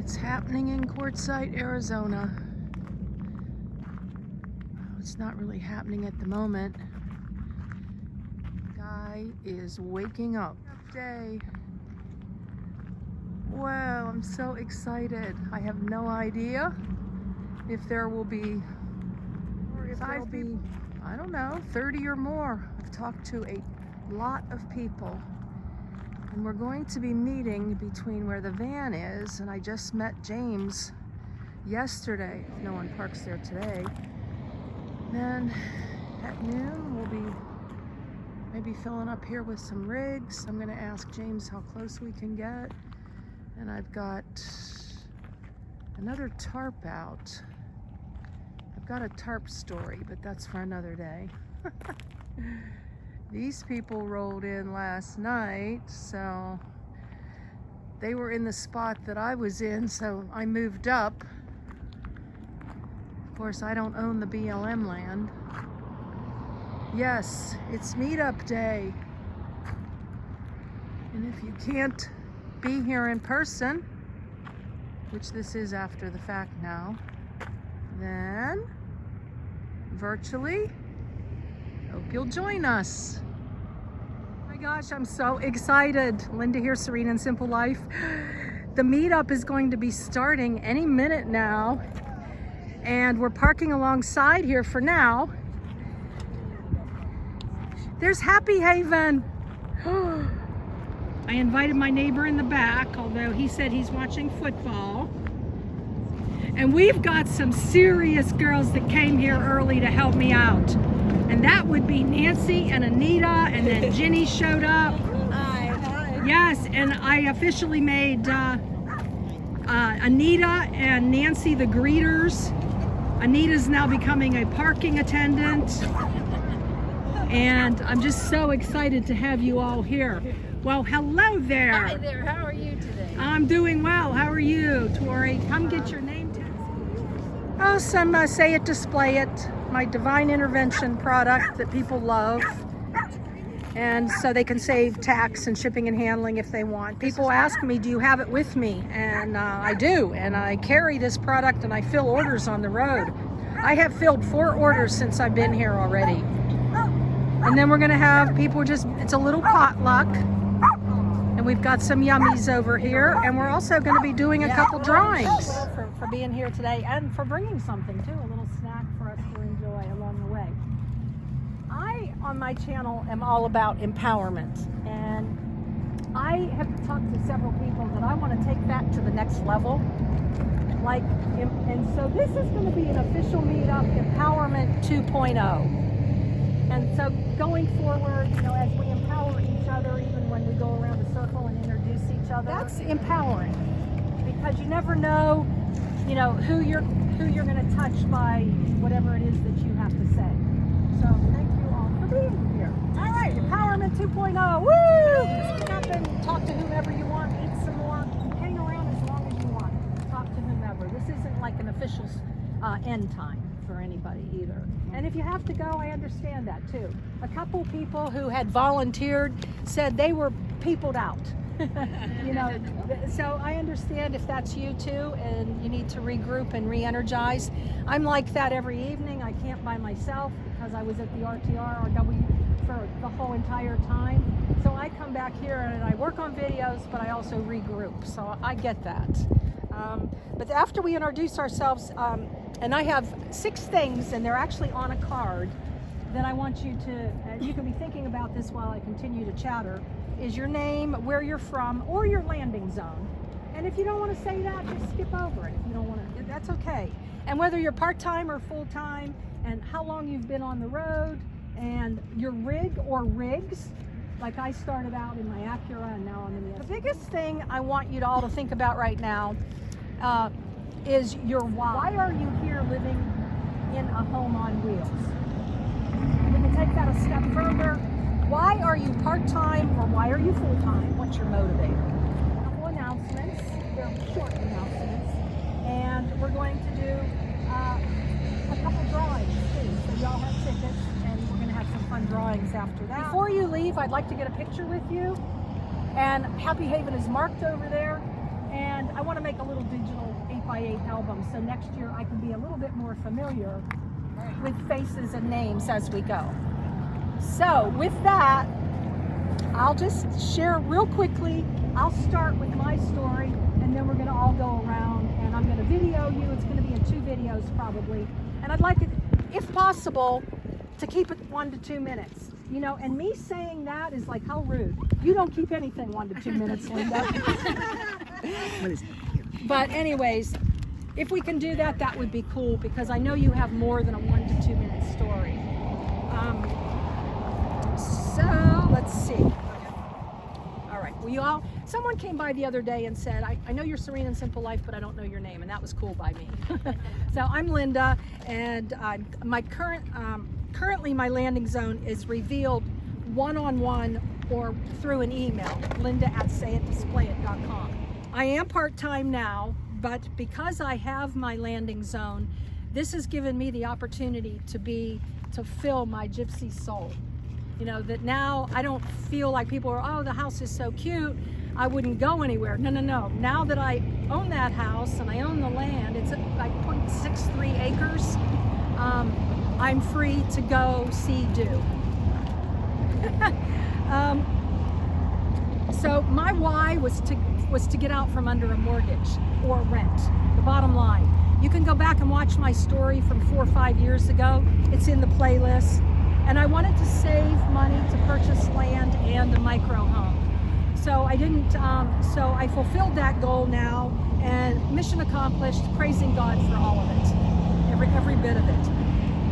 It's happening in Quartzsite, Arizona. It's not really happening at the moment. Guy is waking up. Day. Wow, I'm so excited. I have no idea if there will be, or if there'll be, I don't know, 30 or more. I've talked to a lot of people. And we're going to be meeting between where the van is, and I just met James yesterday. If no one parks there today. Then at noon we'll be maybe filling up here with some rigs. I'm gonna ask James how close we can get. And I've got another tarp out. I've got a tarp story, but that's for another day. These people rolled in last night, so they were in the spot that I was in, so I moved up. Of course, I don't own the BLM land. Yes, it's meetup day. And if you can't be here in person, which this is after the fact now, then virtually, hope you'll join us. Oh my gosh, I'm so excited. Linda here, Serene and Simple Life. The meetup is going to be starting any minute now, and we're parking alongside here for now. There's Happy Haven. I invited my neighbor in the back, although he said he's watching football. And we've got some serious girls that came here early to help me out. And that would be Nancy and Anita, and then Ginny showed up. Hi. Yes, and I officially made Anita and Nancy the greeters. Anita's now becoming a parking attendant. And I'm just so excited to have you all here. Well, hello there. Hi there, how are you today? I'm doing well. How are you, Tori? Come get your name tag. Oh, some say it, display it. My divine intervention product that people love. And so they can save tax and shipping and handling if they want. People ask me, do you have it with me? And I do. And I carry this product and I fill orders on the road. I have filled 4 orders since I've been here already. And then we're gonna have people it's a little potluck. And we've got some yummies over here. And we're also gonna be doing a couple drawings. For being here today and for bringing something too, a little snack for us to enjoy along the way. I, on my channel, am all about empowerment. And I have talked to several people that I want to take that to the next level. And so this is going to be an official meetup, Empowerment 2.0. And so going forward, you know, as we empower each other, even when we go around the circle and introduce each other, that's empowering. Because you never know, you know, who you're going to touch by whatever it is that you have to say. So thank you all for being here. All right, Empowerment 2.0. Woo! Get up and talk to whomever you want, eat some more, hang around as long as you want. Talk to whomever. This isn't like an official end time for anybody either. And if you have to go, I understand that too. A couple people who had volunteered said they were peopled out. You know, so I understand if that's you too, and you need to regroup and re-energize. I'm like that every evening. I can't by myself because I was at the RTR for the whole entire time. So I come back here and I work on videos, but I also regroup. So I get that. But after we introduce ourselves, and I have 6 things, and they're actually on a card that I want you to, you can be thinking about this while I continue to chatter, is your name, where you're from, or your landing zone. And if you don't want to say that, just skip over it. If you don't want to, that's okay. And whether you're part-time or full-time, and how long you've been on the road, and your rig or rigs, like I started out in my Acura and now I'm in the biggest thing I want you to all to think about right now is your why. Why are you here living in a home on wheels? We can take that a step further. Why are you part-time or why are you full-time? What's your motivator? A couple announcements, they're short announcements, and we're going to do a couple drawings too. So y'all have tickets and we're going to have some fun drawings after that. Before you leave, I'd like to get a picture with you, and Happy Haven is marked over there, and I want to make a little digital by 8 album, so next year I can be a little bit more familiar with faces and names as we go. So with that, I'll just share real quickly. I'll start with my story, and then we're going to all go around, and I'm going to video you. It's going to be in 2 videos probably, and I'd like it, if possible, to keep it 1 to 2 minutes. You know, and me saying that is like, how rude. You don't keep anything 1 to 2 minutes, Linda. But anyways, if we can do that, that would be cool, because I know you have more than a 1 to 2 minute story. So let's see. All right, well, someone came by the other day and said, I know you're Serene and Simple Life, but I don't know your name, and that was cool by me. So I'm Linda, and my currently my landing zone is revealed one-on-one or through an email, linda@sayitdisplayit.com. I am part-time now, but because I have my landing zone, this has given me the opportunity to fill my gypsy soul. You know, that now I don't feel like people are, oh, the house is so cute, I wouldn't go anywhere. No, no, no. Now that I own that house and I own the land, it's like 0.63 acres, I'm free to go, see, do. So my why was to get out from under a mortgage or rent, the bottom line. You can go back and watch my story from 4 or 5 years ago. It's in the playlist. And I wanted to save money to purchase land and a micro home. So I didn't, so I fulfilled that goal now, and mission accomplished, praising God for all of it, every bit of it.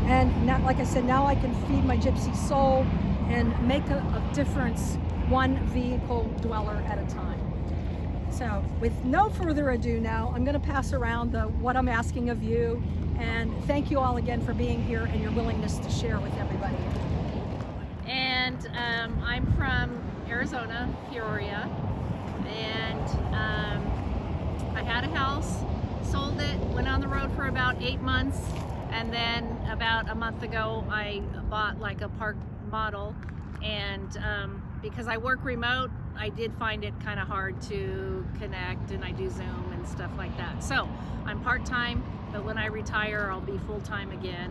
And now, like I said, now I can feed my gypsy soul and make a difference, one vehicle dweller at a time. So with no further ado now, I'm gonna pass around what I'm asking of you, and thank you all again for being here and your willingness to share with everybody. And I'm from Arizona, Peoria, and I had a house, sold it, went on the road for about 8 months, and then about a month ago I bought like a park model, and because I work remote, I did find it kind of hard to connect, and I do Zoom and stuff like that. So I'm part-time, but when I retire I'll be full-time again.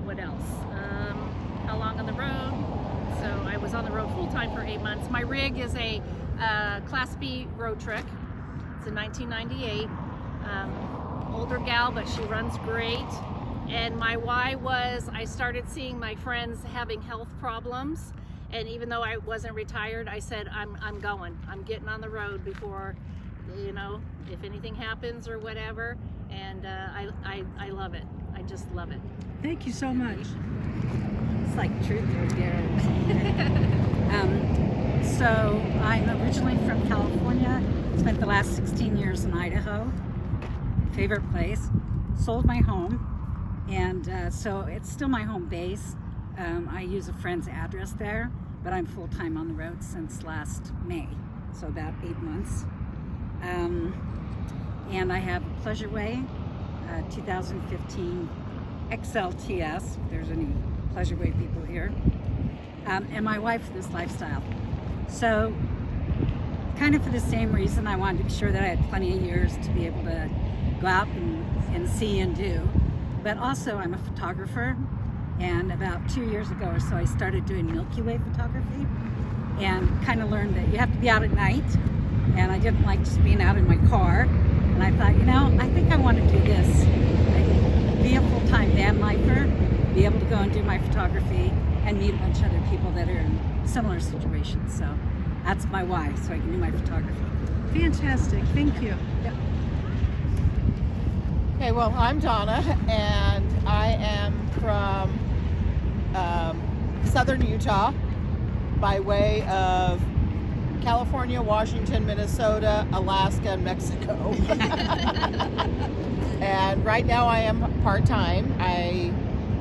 What else? How long on the road? So I was on the road full-time for 8 months. My rig is a Class B road truck. It's a 1998. Older gal, but she runs great. And my why was I started seeing my friends having health problems, and even though I wasn't retired, I said I'm going. I'm getting on the road before, you know, if anything happens or whatever. And I love it. I just love it. Thank you so much. It's like truth or dare. So I'm originally from California. Spent the last 16 years in Idaho. Favorite place. Sold my home, and so it's still my home base. I use a friend's address there, but I'm full-time on the road since last May, so about 8 months. And I have a Pleasureway 2015 XLTS, if there's any Pleasureway people here, and my wife this lifestyle. So kind of for the same reason, I wanted to be sure that I had plenty of years to be able to go out and see and do. But also I'm a photographer, and about 2 years ago or so I started doing Milky Way photography, and kind of learned that you have to be out at night, and I didn't like just being out in my car. And I thought, you know, I think I want to do this. Be a full-time van lifer, be able to go and do my photography and meet a bunch of other people that are in similar situations. So that's my why, so I can do my photography. Fantastic, thank you. Yep. Okay, well, I'm Donna, and I am from southern Utah by way of California, Washington, Minnesota, Alaska, and Mexico. And right now I am part-time. I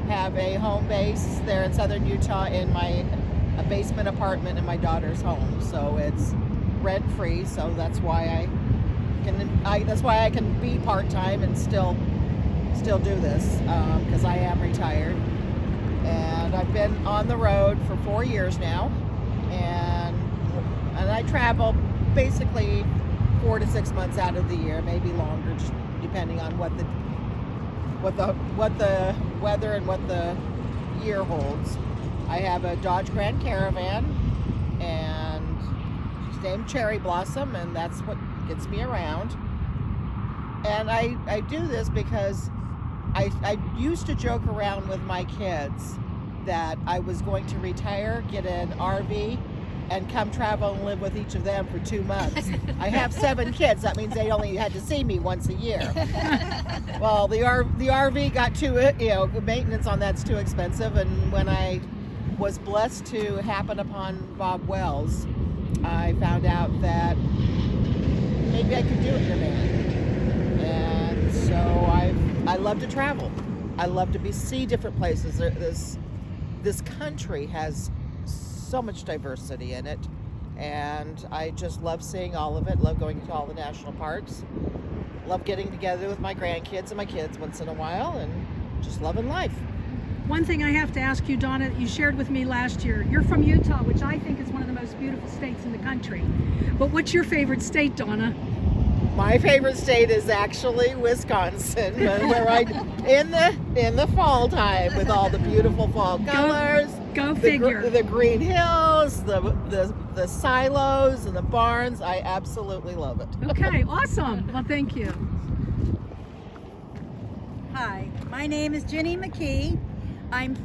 have a home base there in southern Utah in a basement apartment in my daughter's home. So it's rent-free, so that's why I can be part-time and still do this, because I am retired. And I've been on the road for 4 years now, and I travel basically 4 to 6 months out of the year, maybe longer, just depending on what the weather and what the year holds. I have a Dodge Grand Caravan, and she's named Cherry Blossom, and that's what gets me around. And I do this because I used to joke around with my kids that I was going to retire, get an RV, and come travel and live with each of them for 2 months. I have 7 kids. That means they only had to see me once a year. Well, the RV got too, maintenance on that's too expensive. And when I was blessed to happen upon Bob Wells, I found out that maybe I could do it in a van. And so I love to travel. I love to see different places. This country has so much diversity in it, and I just love seeing all of it. Love going to all the national parks. Love getting together with my grandkids and my kids once in a while, and just loving life. One thing I have to ask you, Donna, you shared with me last year, you're from Utah, which I think is one of the most beautiful states in the country. But what's your favorite state, Donna? My favorite state is actually Wisconsin, where in the fall time with all the beautiful fall colors. Go figure. The green hills, the silos and the barns. I absolutely love it. Okay, awesome. Well, thank you. Hi, my name is Jenny McKee. I'm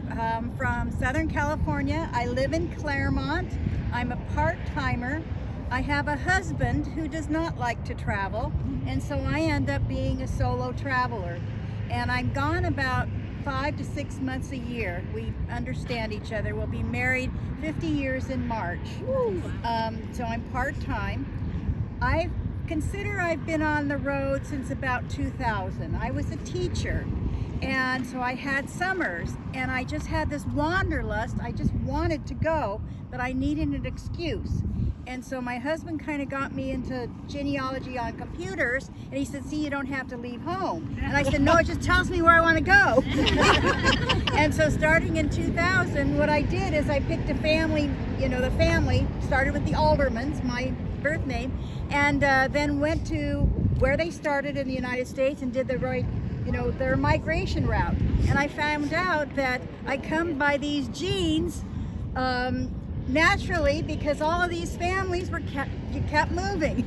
from Southern California. I live in Claremont. I'm a part-timer. I have a husband who does not like to travel, and so I end up being a solo traveler. And I'm gone about 5 to 6 months a year. We understand each other. We'll be married 50 years in March. So I'm part-time. I consider I've been on the road since about 2000. I was a teacher, and so I had summers, and I just had this wanderlust. I just wanted to go, but I needed an excuse. And so my husband kind of got me into genealogy on computers, and he said, see, you don't have to leave home. And I said, no, it just tells me where I want to go. And so starting in 2000, what I did is I picked a family, the family, started with the Aldermans, my birth name, and then went to where they started in the United States and did the right, their migration route. And I found out that I come by these genes naturally, because all of these families kept moving.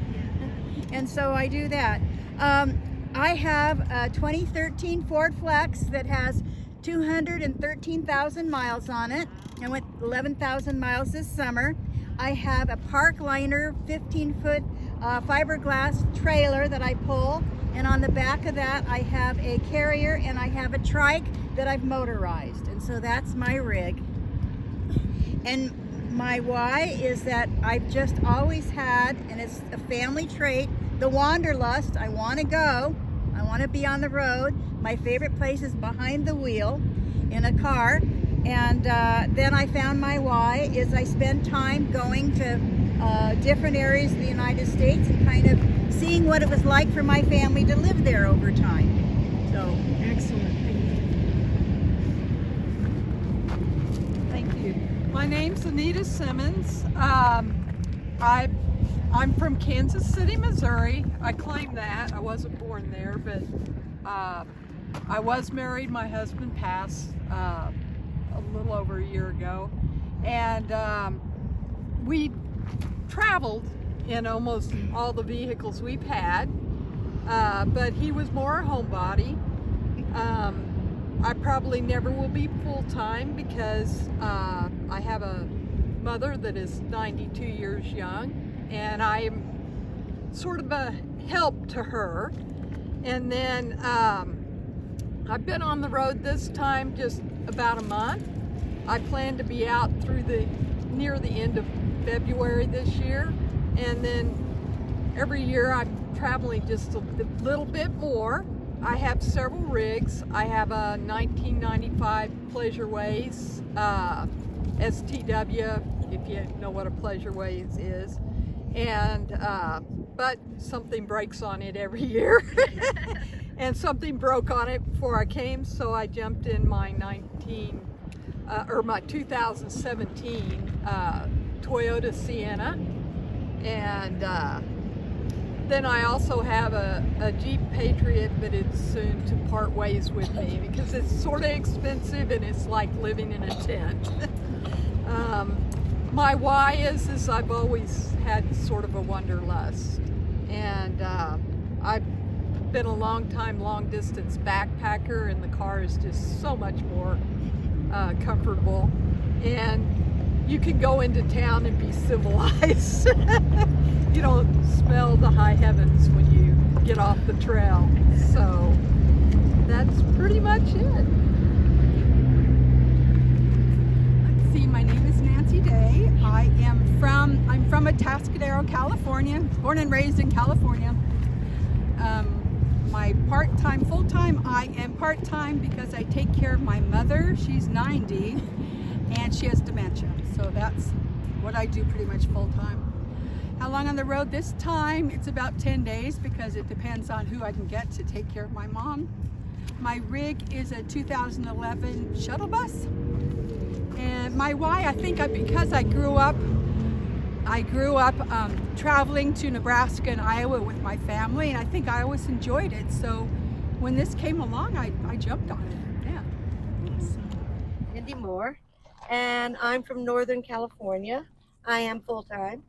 And so I do that. I have a 2013 Ford Flex that has 213,000 miles on it, and went 11,000 miles this summer. I have a Parkliner 15-foot fiberglass trailer that I pull, and on the back of that I have a carrier, and I have a trike that I've motorized, and so that's my rig. And my why is that I've just always had, and it's a family trait, the wanderlust. I want to go. I want to be on the road. My favorite place is behind the wheel in a car. And then I found my why is I spend time going to different areas of the United States and kind of seeing what it was like for my family to live there over time. So Excellent. Thank you. My name's Anita Simmons. I'm from Kansas City, Missouri. I claim that. I wasn't born there, but I was married. My husband passed a little over a year ago. And we traveled in almost all the vehicles we've had, but he was more a homebody. I probably never will be full-time because I have a mother that is 92 years young, and I'm sort of a help to her. And then I've been on the road this time just about a month. I plan to be out through near the end of February this year, and then every year I'm traveling just a little bit more. I have several rigs. I have a 1995 Pleasureways STW, if you know what a Pleasureways is, and but something breaks on it every year. And something broke on it before I came, so I jumped in my 2017 Toyota Sienna, and then I also have a Jeep Patriot, but it's soon to part ways with me because it's sort of expensive and it's like living in a tent. My why is I've always had sort of a wanderlust, and I've been a long distance backpacker, and the car is just so much more comfortable, and you can go into town and be civilized. You don't smell the high heavens when you get off the trail. So that's pretty much it. Let's see, my name is Nancy Day. I'm from Atascadero, California, born and raised in California. My part-time, full-time, I am part-time because I take care of my mother. She's 90 and she has dementia. So that's what I do pretty much full-time. How long on the road? This time it's about 10 days because it depends on who I can get to take care of my mom. My rig is a 2011 shuttle bus. And my why, I think because I grew up traveling to Nebraska and Iowa with my family, and I think I always enjoyed it. So when this came along, I jumped on it. Yeah. Mindy Moore, and I'm from Northern California. I am full-time.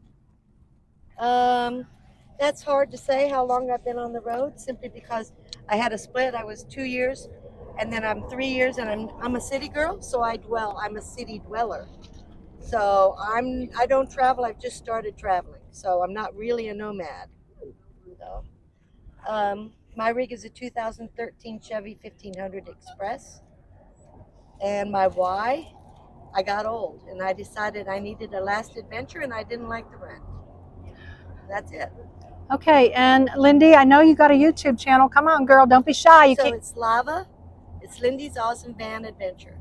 That's hard to say how long I've been on the road, simply because I had a split. I was 2 years, and then I'm 3 years, and I'm a city girl, so I'm a city dweller. So I don't travel. I've just started traveling, so I'm not really a nomad. So, my rig is a 2013 Chevy 1500 Express, and my why, I got old, and I decided I needed a last adventure, and I didn't like the rent. That's it. Okay, and Lindy, I know you got a YouTube channel. Come on, girl, don't be shy. You So can't it's Lava. It's Lindy's Awesome Van Adventure.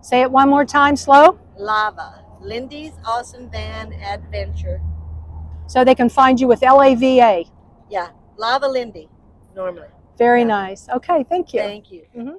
say it one more time, slow, Lava. Lindy's Awesome Van Adventure. so they can find you with LAVA. Yeah, Lava Lindy, normally. Very Yeah. nice. Okay, thank you. Thank you. Mhm.